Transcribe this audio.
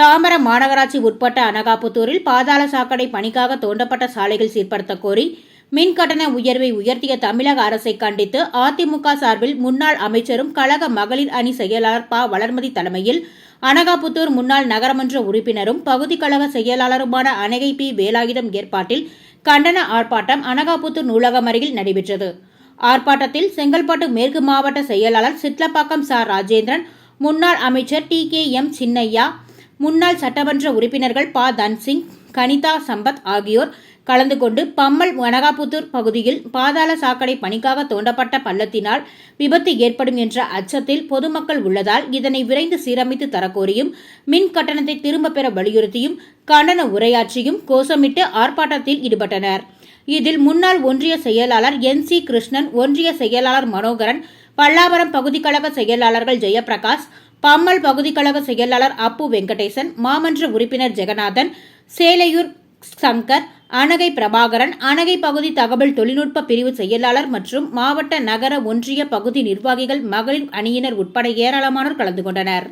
தாம்பரம் மாநகராட்சி உட்பட்ட அனகாபுத்தூரில் பாதாள சாக்கடை பணிக்காக தோண்டப்பட்ட சாலைகள் சீர்படுத்த கோரி மின் கட்டண உயர்வை உயர்த்திய தமிழக அரசை கண்டித்து அதிமுக சார்பில் முன்னாள் அமைச்சரும் கழக மகளிர் அணி செயலாளர் ப. வளர்மதி தலைமையில் அனகாபுத்தூர் முன்னாள் நகரமன்ற உறுப்பினரும் பகுதி கழக செயலாளருமான அனகை பி. வேலாயுதம் ஏற்பாட்டில் கண்டன ஆர்ப்பாட்டம் அனகாபுத்தூர் நூலகம் அருகில் நடைபெற்றது. ஆர்ப்பாட்டத்தில் செங்கல்பட்டு மேற்கு மாவட்ட செயலாளர் சிட்லப்பாக்கம் ச. ராஜேந்திரன், முன்னாள் அமைச்சர் டி. கே. எம். சின்னையா, முன்னாள் சட்டமன்ற உறுப்பினர்கள் ப. தன்சிங், கனிதா சம்பத் ஆகியோர் கலந்து கொண்டு பம்மல் அனகாபுத்தூர் பகுதியில் பாதாள சாக்கடை பணிக்காக தோண்டப்பட்ட பள்ளத்தினால் விபத்து ஏற்படும் என்ற அச்சத்தில் பொதுமக்கள் உள்ளதால் இதனை விரைந்து சீரமைத்து தரக்கோரியும் மின் கட்டணத்தை திரும்பப் பெற வலியுறுத்தியும் கண்டன உரையாற்றியும் கோஷமிட்டு ஆர்ப்பாட்டத்தில் ஈடுபட்டனர். இதில் முன்னாள் ஒன்றிய செயலாளர் என். சி. கிருஷ்ணன், ஒன்றிய செயலாளர் மனோகரன், பல்லாவரம் பகுதி கழக செயலாளர்கள் ஜெயபிரகாஷ், பம்மல் பகுதி கழக செயலாளர் அப்பு வெங்கடேசன், மாமன்ற உறுப்பினர் ஜெகநாதன், சேலையூர் சங்கர், அனகை பிரபாகரன், அனகை பகுதி தகவல் தொழில்நுட்ப பிரிவு செயலாளர் மற்றும் மாவட்ட, நகர, ஒன்றிய பகுதி நிர்வாகிகள், மகளிர் அணியினர் உட்பட ஏராளமானோர் கலந்து கொண்டனர்.